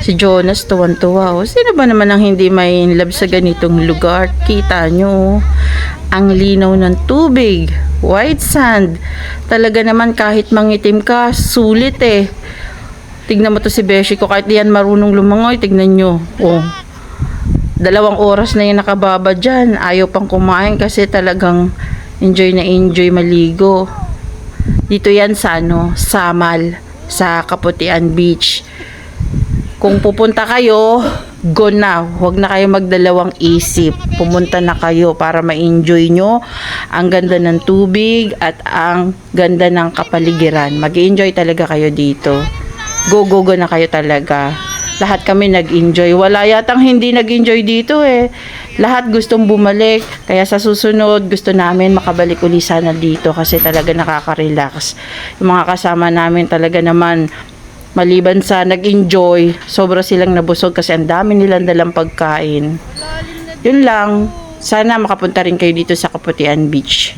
Si Jonas tuwan-tuwa. Oh. Sino ba naman ang hindi may in love sa ganitong lugar? Kita nyo, ang linaw ng tubig. White sand. Talaga naman kahit mangitim ka, sulit eh. Tignan mo to si Beshi ko. Kahit diyan marunong lumangoy, tignan nyo. Oh. 2 oras na yung nakababa dyan. Ayaw pang kumain kasi talagang enjoy na enjoy maligo. Dito yan sa Samal, sa Kaputian Beach. Kung pupunta kayo, go na. Huwag na kayo magdalawang isip. Pumunta na kayo para ma-enjoy nyo ang ganda ng tubig at ang ganda ng kapaligiran. Mag-enjoy talaga kayo dito. Go, go, go na kayo talaga. Lahat kami nag-enjoy. Wala yatang hindi nag-enjoy dito eh. Lahat gustong bumalik. Kaya sa susunod, gusto namin makabalik uli sana dito kasi talaga nakaka-relax. Yung mga kasama namin talaga naman, maliban sa nag-enjoy, sobra silang nabusog kasi ang dami nilang dalang pagkain. Yun lang. Sana makapunta rin kayo dito sa Kaputian Beach.